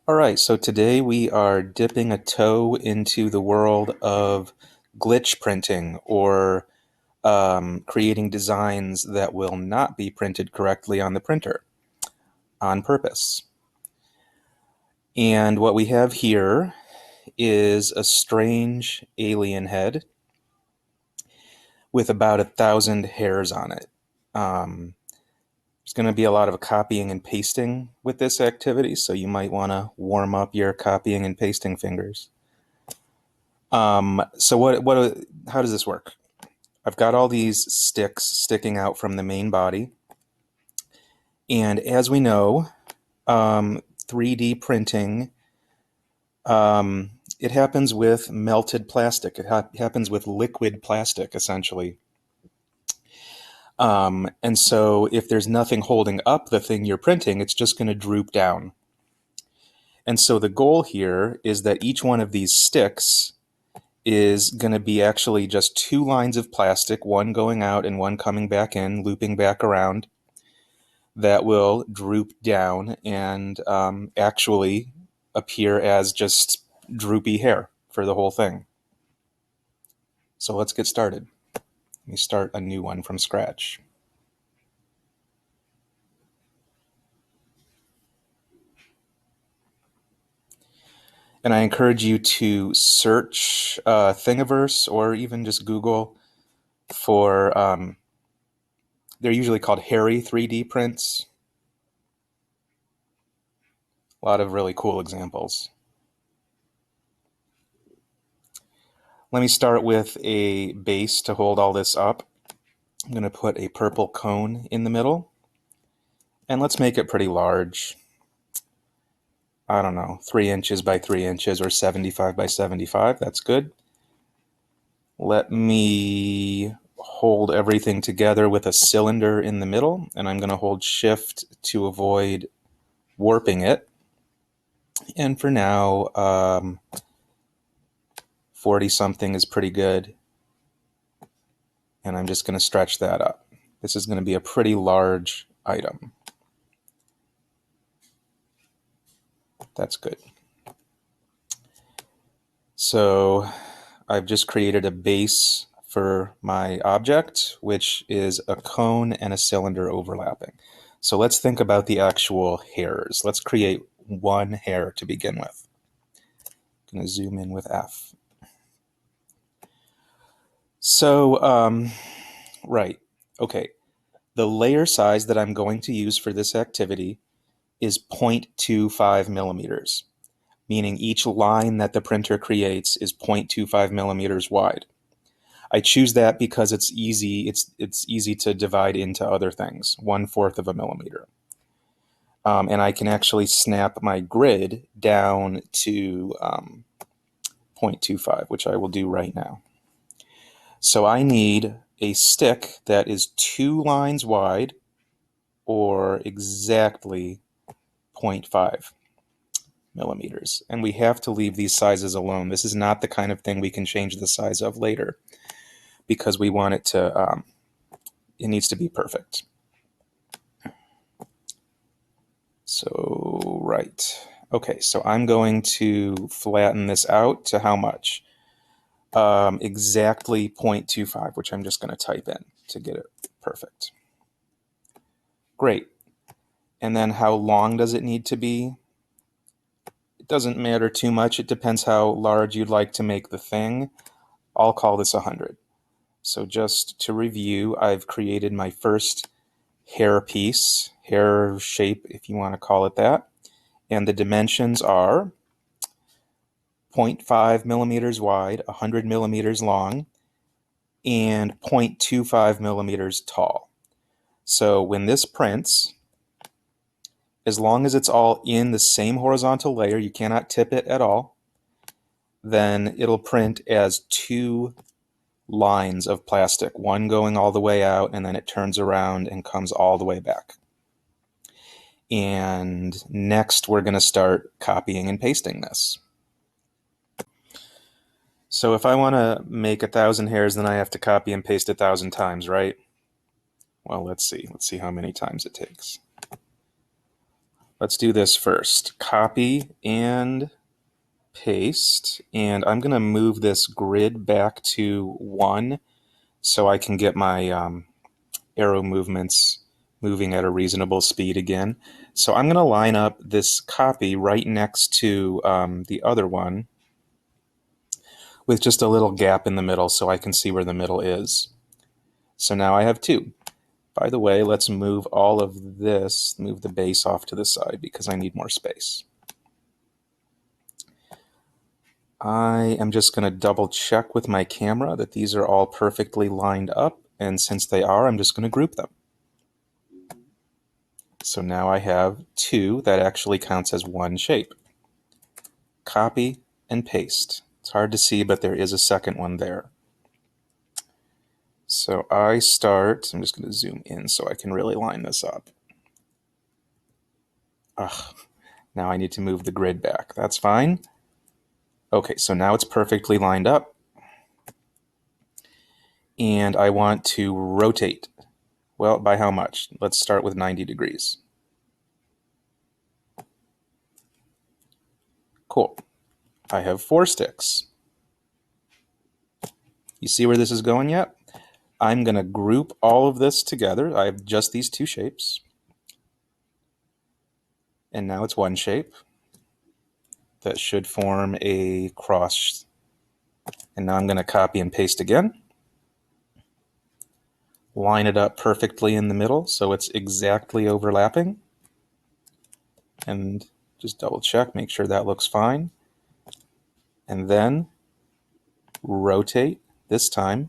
All right, so today we are dipping a toe into the world of glitch printing or creating designs that will not be printed correctly on the printer on purpose. And what we have here is a strange alien head with about 1,000 hairs on it. Um, there's going to be a lot of copying and pasting with this activity, so you might want to warm up your copying and pasting fingers. So how does this work? I've got all these sticks sticking out from the main body, and as we know, 3D printing, it happens with melted plastic. It happens with liquid plastic, essentially. And so if there's nothing holding up the thing you're printing, it's just going to droop down. And so the goal here is that each one of these sticks is going to be actually just two lines of plastic, one going out and one coming back in, looping back around, that will droop down and actually appear as just droopy hair for the whole thing. So let's get started. Let me start a new one from scratch. And I encourage you to search Thingiverse or even just Google for, they're usually called hairy 3D prints. A lot of really cool examples. Let me start with a base to hold all this up. I'm going to put a purple cone in the middle. And let's make it pretty large. I don't know, 3 inches by 3 inches or 75 by 75. That's good. Let me hold everything together with a cylinder in the middle, and I'm going to hold shift to avoid warping it. And for now, 40 something is pretty good. And I'm just going to stretch that up. This is going to be a pretty large item. That's good. So I've just created a base for my object, which is a cone and a cylinder overlapping. So let's think about the actual hairs. Let's create one hair to begin with. I'm going to zoom in with F. So, right, okay. The layer size that I'm going to use for this activity is 0.25 millimeters, meaning each line that the printer creates is 0.25 millimeters wide. I choose that because it's easy. It's easy to divide into other things. 1/4 of a millimeter, and I can actually snap my grid down to 0.25, which I will do right now. So I need a stick that is 2 lines wide, or exactly 0.5 millimeters. And we have to leave these sizes alone. This is not the kind of thing we can change the size of later, because we want it to, it needs to be perfect. So, right. Okay, so I'm going to flatten this out to how much? Exactly 0.25, which I'm just going to type in to get it perfect. Great. And then how long does it need to be? It doesn't matter too much. It depends how large you'd like to make the thing. I'll call this 100. So just to review, I've created my first hair piece, hair shape, if you want to call it that. And the dimensions are 0.5 millimeters wide, 100 millimeters long, and 0.25 millimeters tall. So when this prints, as long as it's all in the same horizontal layer, you cannot tip it at all, then it'll print as 2 lines of plastic, one going all the way out, and then it turns around and comes all the way back. And next we're going to start copying and pasting this. So if I want to make 1,000 hairs, then I have to copy and paste 1,000 times, right? Well, let's see. Let's see how many times it takes. Let's do this first. Copy and paste. And I'm going to move this grid back to 1 so I can get my arrow movements moving at a reasonable speed again. So I'm going to line up this copy right next to the other one with just a little gap in the middle so I can see where the middle is. So now I have 2. By the way, let's move all of this, move the base off to the side because I need more space. I am just going to double check with my camera that these are all perfectly lined up, and since they are, I'm just going to group them. So now I have 2 that actually counts as one shape. Copy and paste. It's hard to see, but there is a second one there. So I start, I'm just going to zoom in so I can really line this up. Ugh, now I need to move the grid back. That's fine. Okay, so now it's perfectly lined up. And I want to rotate. Well, by how much? Let's start with 90 degrees. Cool. I have 4 sticks. You see where this is going yet? I'm going to group all of this together. I have just these 2 shapes. And now it's one shape that should form a cross. And now I'm going to copy and paste again. Line it up perfectly in the middle so it's exactly overlapping. And just double check, make sure that looks fine. And then rotate, this time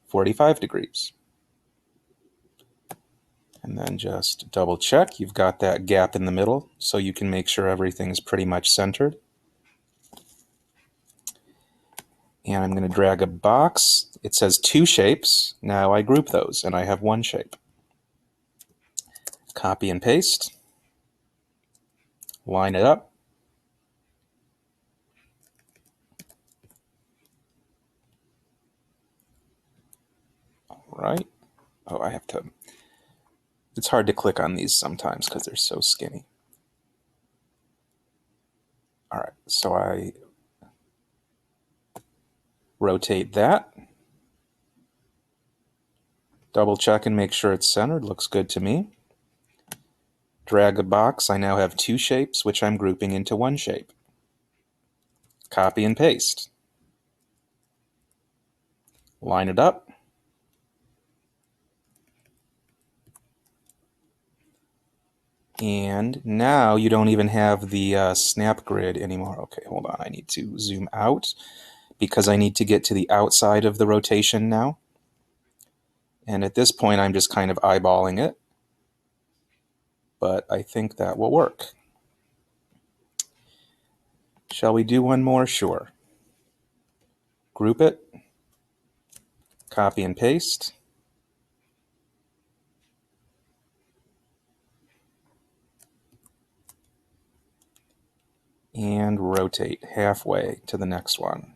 45 degrees. And then just double check, you've got that gap in the middle so you can make sure everything's pretty much centered. And I'm going to drag a box. It says 2 shapes. Now I group those and I have 1 shape. Copy and paste. Line it up. All right. Oh, I have to... It's hard to click on these sometimes because they're so skinny. All right, so I rotate that. Double check and make sure it's centered. Looks good to me. Drag a box. I now have 2 shapes, which I'm grouping into 1 shape. Copy and paste. Line it up. And now you don't even have the snap grid anymore. Okay, hold on. I need to zoom out because I need to get to the outside of the rotation now. And at this point, I'm just kind of eyeballing it. But I think that will work. Shall we do one more? Sure. Group it. Copy and paste. And rotate halfway to the next one.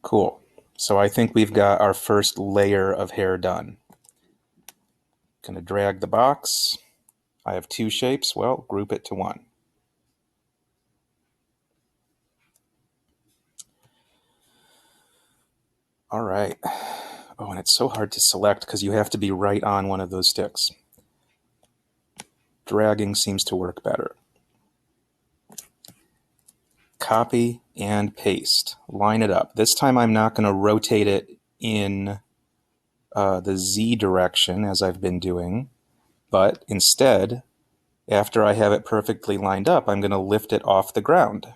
Cool. So I think we've got our first layer of hair done. Gonna drag the box. I have 2 shapes. Well, group it to 1. All right. Oh, and it's so hard to select because you have to be right on one of those sticks. Dragging seems to work better. Copy and paste. Line it up. This time I'm not going to rotate it in the Z direction as I've been doing, but instead, after I have it perfectly lined up, I'm going to lift it off the ground.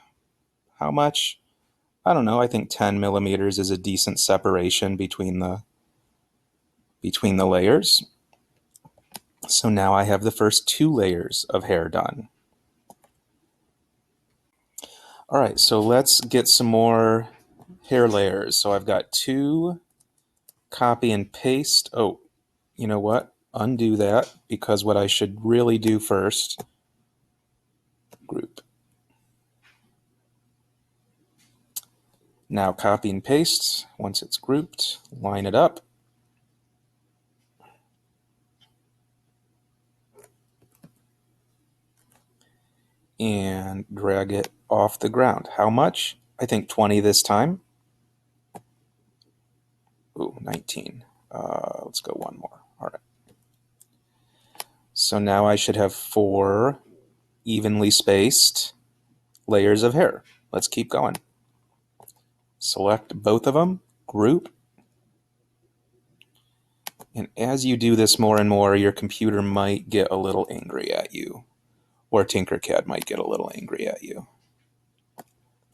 How much? I don't know. I think 10 millimeters is a decent separation between the layers. So now I have the first 2 layers of hair done. All right, so let's get some more hair layers. So I've got 2, copy and paste. Oh, you know what? Undo that because what I should really do first, group. Now copy and paste. Once it's grouped, line it up. and drag it off the ground. How much? I think 20 this time. Ooh, 19. Let's go one more. All right. So now I should have 4 evenly spaced layers of hair. Let's keep going. Select both of them, group, and as you do this more and more, your computer might get a little angry at you, or Tinkercad might get a little angry at you.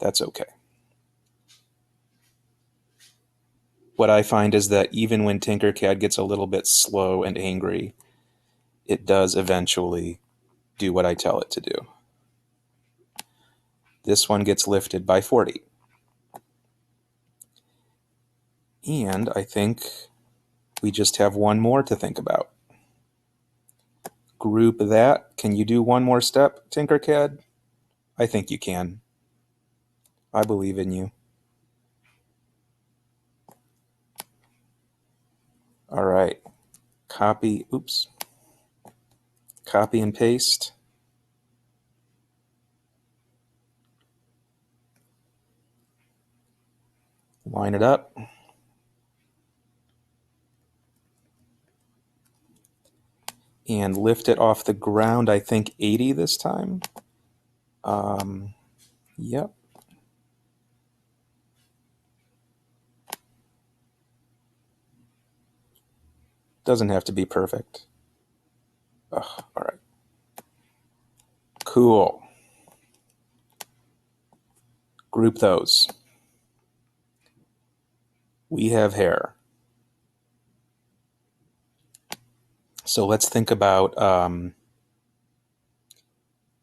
That's okay. What I find is that even when Tinkercad gets a little bit slow and angry, it does eventually do what I tell it to do. This one gets lifted by 40. And I think we just have one more to think about. Group that. Can you do one more step, Tinkercad? I think you can. I believe in you. All right. Copy and paste. Line it up. And lift it off the ground, I think 80 this time. Yep. Doesn't have to be perfect. Ugh, all right. Cool. Group those. We have hair. So let's think about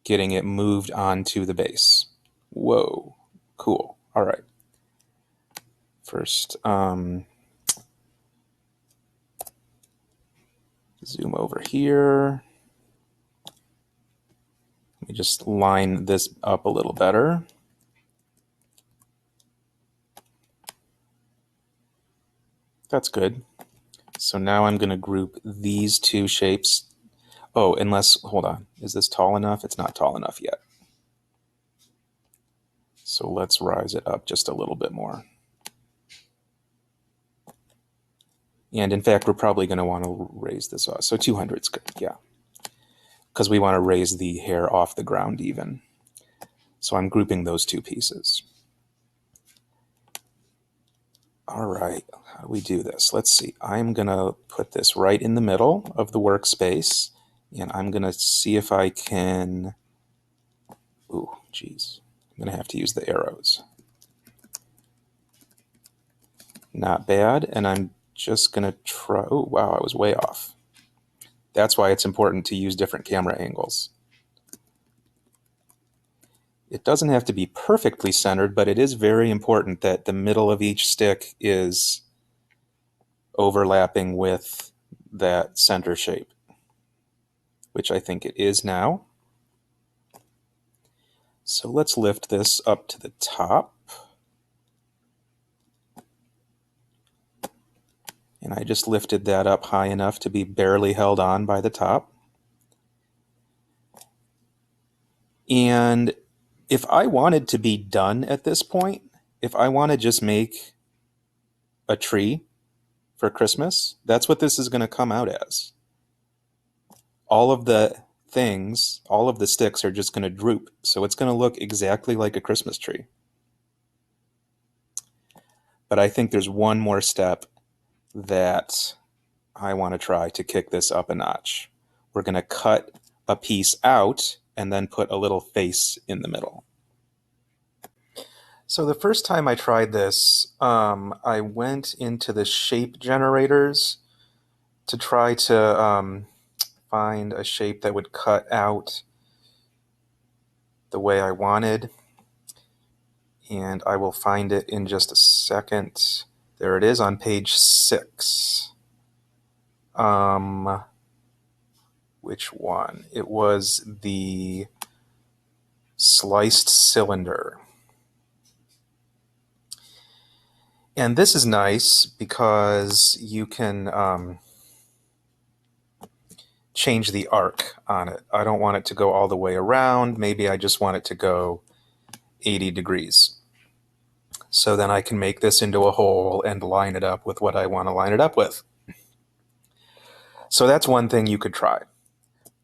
getting it moved onto the base. Whoa, cool. All right. First, zoom over here. Let me just line this up a little better. That's good. So now I'm going to group these two shapes. Oh, unless, hold on. Is this tall enough? It's not tall enough yet. So let's rise it up just a little bit more. And in fact, we're probably going to want to raise this off. So 200 is good, yeah. Because we want to raise the hair off the ground even. So I'm grouping those two pieces. All right, how do we do this? Let's see. I'm going to put this right in the middle of the workspace, and I'm going to see if I can... Ooh, geez. I'm going to have to use the arrows. Not bad, and I'm just going to try... Oh, wow, I was way off. That's why it's important to use different camera angles. It doesn't have to be perfectly centered, but it is very important that the middle of each stick is overlapping with that center shape, which I think it is now. So let's lift this up to the top. And I just lifted that up high enough to be barely held on by the top. And if I wanted to be done at this point, if I want to just make a tree for Christmas, that's what this is going to come out as. All of the things, all of the sticks are just going to droop. So it's going to look exactly like a Christmas tree. But I think there's one more step that I want to try to kick this up a notch. We're going to cut a piece out and then put a little face in the middle. So the first time I tried this, I went into the shape generators to try to find a shape that would cut out the way I wanted. And I will find it in just a second. There it is on page 6. Which one? It was the sliced cylinder. And this is nice because you can change the arc on it. I don't want it to go all the way around. Maybe I just want it to go 80 degrees. So then I can make this into a hole and line it up with what I want to line it up with. So that's one thing you could try.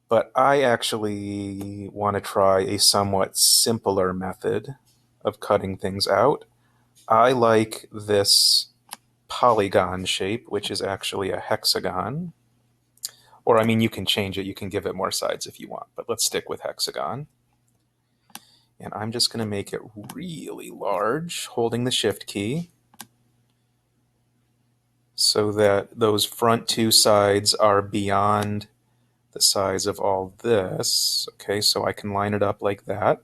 But I actually want to try a somewhat simpler method of cutting things out. I like this polygon shape, which is actually a hexagon. Or, I mean, you can change it. You can give it more sides if you want. But let's stick with hexagon. And I'm just going to make it really large, holding the Shift key, so that those front two sides are beyond the size of all this. Okay, so I can line it up like that.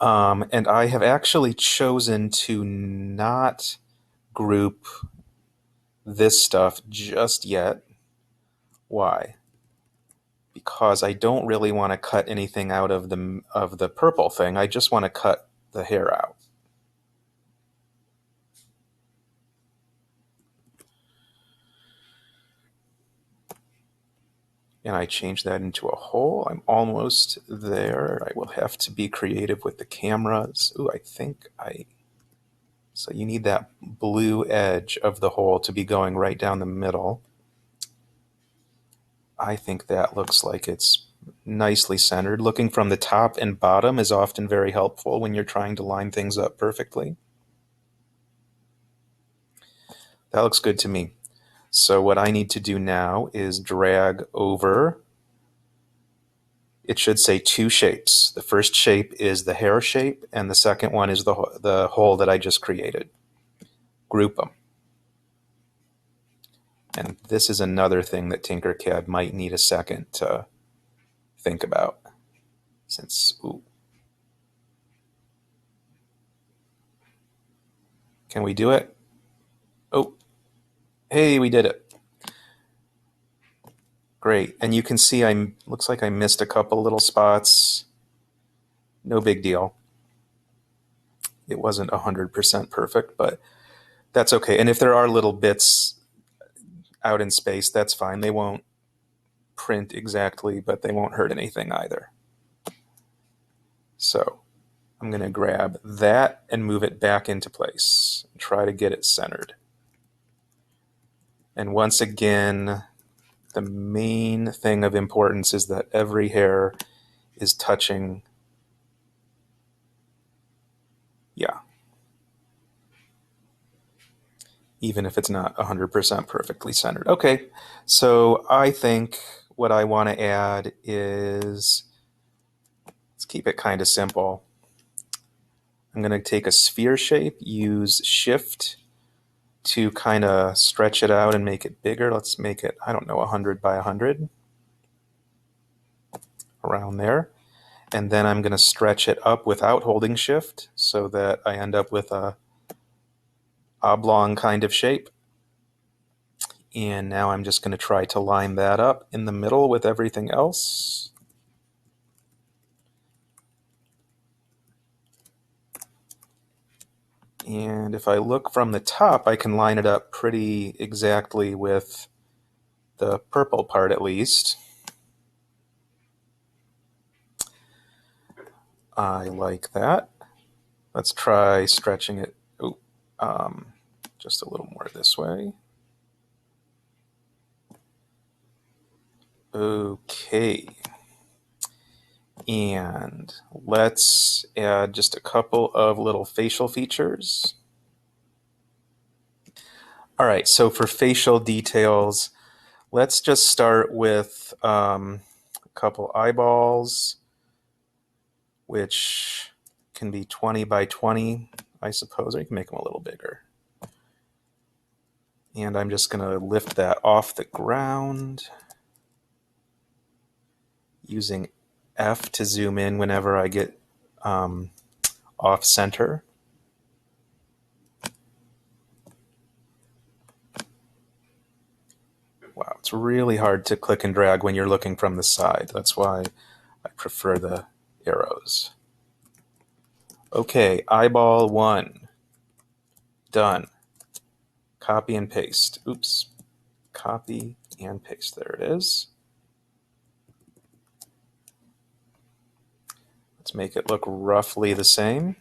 And I have actually chosen to not group this stuff just yet. Why? Because I don't really want to cut anything out of the purple thing. I just want to cut the hair out. And I change that into a hole. I'm almost there. I will have to be creative with the cameras. Ooh, so you need that blue edge of the hole to be going right down the middle. I think that looks like it's nicely centered. Looking from the top and bottom is often very helpful when you're trying to line things up perfectly. That looks good to me. So what I need to do now is drag over. It should say two shapes. The first shape is the hair shape, and the second one is the hole that I just created. Group them. And this is another thing that Tinkercad might need a second to think about. Can we do it? Oh, hey, we did it. Great. And you can see looks like I missed a couple little spots. No big deal. It wasn't 100% perfect, but that's okay. And if there are little bits out in space, that's fine. They won't print exactly, but they won't hurt anything either. So I'm going to grab that and move it back into place. Try to get it centered. And once again, the main thing of importance is that every hair is touching. Yeah. Even if it's not 100% perfectly centered. Okay, so I think what I want to add is, let's keep it kind of simple. I'm going to take a sphere shape, use Shift to kind of stretch it out and make it bigger. Let's make it, I don't know, 100 by 100, around there. And then I'm going to stretch it up without holding Shift so that I end up with a oblong kind of shape. And now I'm just going to try to line that up in the middle with everything else. And if I look from the top, I can line it up pretty exactly with the purple part at least. I like that. Let's try stretching it just a little more this way. Okay. And let's add just a couple of little facial features. All right, so for facial details, let's just start with a couple eyeballs, which can be 20 by 20, I suppose, or you can make them a little bigger. And I'm just going to lift that off the ground using F to zoom in whenever I get off center. Wow, it's really hard to click and drag when you're looking from the side. That's why I prefer the arrows. Okay, eyeball 1. Done. Copy and paste. Oops. Copy and paste. There it is. Let's make it look roughly the same.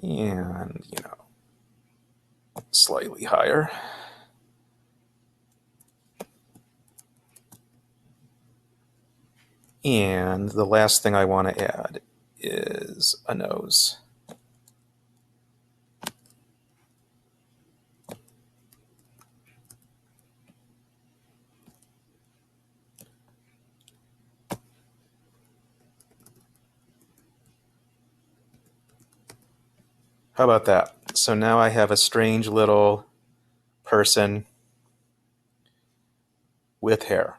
And, slightly higher. And the last thing I want to add is a nose. How about that? So now I have a strange little person with hair.